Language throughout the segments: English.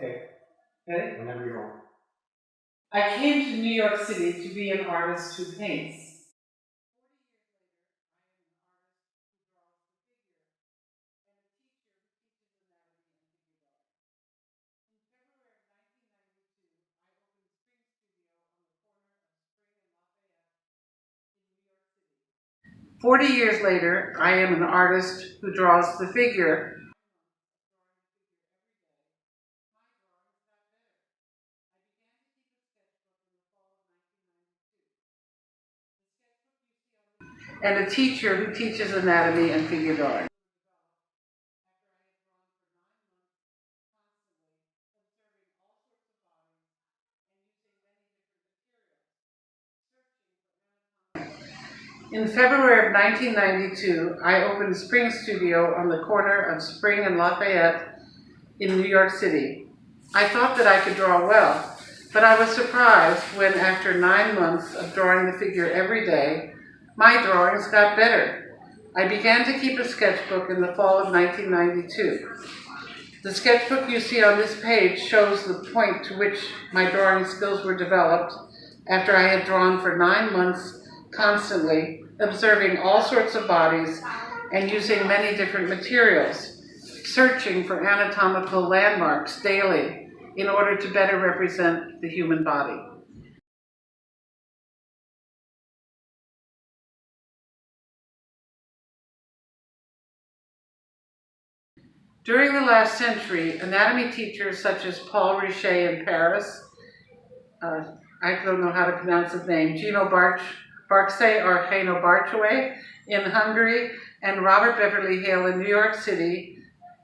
Okay. Ready? Whenever you want. I came to New York City to be an artist who paints. "40 years later, I am an artist who draws the figure." And a teacher who teaches anatomy and figure drawing. In February of 1992, I opened Spring Studio on the corner of Spring and Lafayette in New York City. I thought that I could draw well, but I was surprised when, after 9 months of drawing the figure every day, my drawings got better. I began to keep a sketchbook in the fall of 1992. The sketchbook you see on this page shows the point to which my drawing skills were developed after I had drawn for 9 months constantly, observing all sorts of bodies and using many different materials, searching for anatomical landmarks daily in order to better represent the human body. During the last century, anatomy teachers such as Paul Richet in Paris, I don't know how to pronounce his name, Gino Barczay or Geno Barczay in Hungary, and Robert Beverly Hale in New York City,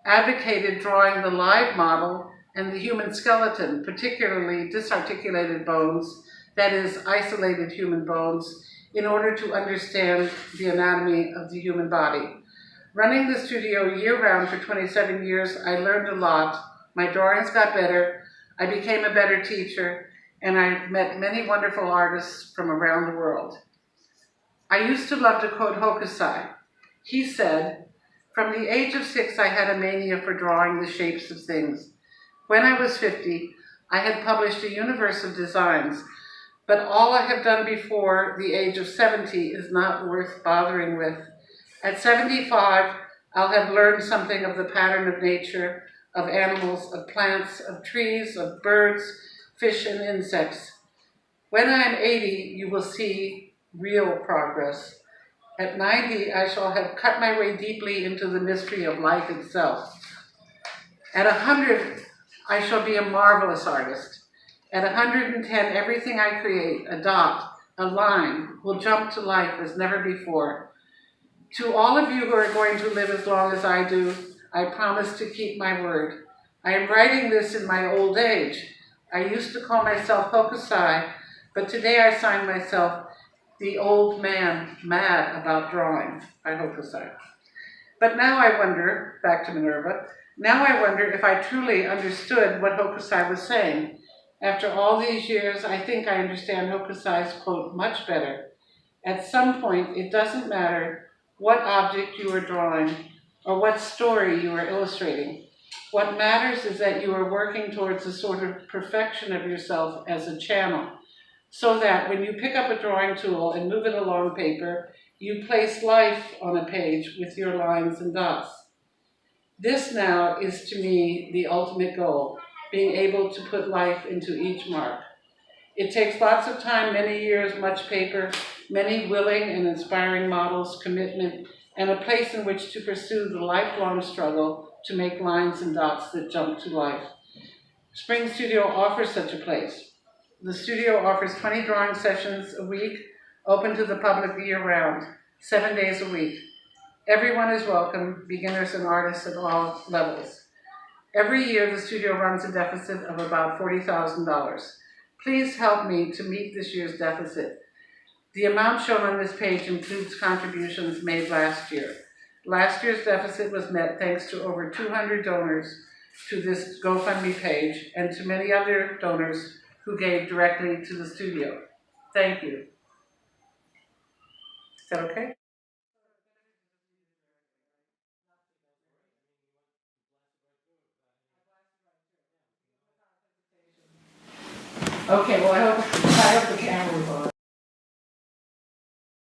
advocated drawing the live model and the human skeleton, particularly disarticulated bones, that is, isolated human bones, in order to understand the anatomy of the human body. Running the studio year-round for 27 years, I learned a lot. My drawings got better, I became a better teacher, and I met many wonderful artists from around the world. I used to love to quote Hokusai. He said, "From the age of 6, I had a mania for drawing the shapes of things. When I was 50, I had published a universe of designs, but all I have done before the age of 70 is not worth bothering with. At 75, I'll have learned something of the pattern of nature, of animals, of plants, of trees, of birds, fish, and insects. When I am 80, you will see real progress. At 90, I shall have cut my way deeply into the mystery of life itself. At 100, I shall be a marvelous artist. At 110, everything I create, a dot, a line, will jump to life as never before. To all of you who are going to live as long as I do, I promise to keep my word. I am writing this in my old age. I used to call myself Hokusai, but today I sign myself the old man mad about drawing by Hokusai. But now I wonder," back to Minerva, "now I wonder if I truly understood what Hokusai was saying. After all these years, I think I understand Hokusai's quote much better. At some point, it doesn't matter what object you are drawing or what story you are illustrating. What matters is that you are working towards a sort of perfection of yourself as a channel, so that when you pick up a drawing tool and move it along paper, you place life on a page with your lines and dots. This now is to me the ultimate goal, being able to put life into each mark. It takes lots of time, many years, much paper, many willing and inspiring models, commitment, and a place in which to pursue the lifelong struggle to make lines and dots that jump to life. Spring Studio offers such a place. The studio offers 20 drawing sessions a week, open to the public year-round, 7 days a week. Everyone is welcome, beginners and artists at all levels. Every year, the studio runs a deficit of about $40,000. Please help me to meet this year's deficit. The amount shown on this page includes contributions made last year. Last year's deficit was met thanks to over 200 donors to this GoFundMe page and to many other donors who gave directly to the studio. Thank you. Is that okay? Okay, well, I hope the camera was on.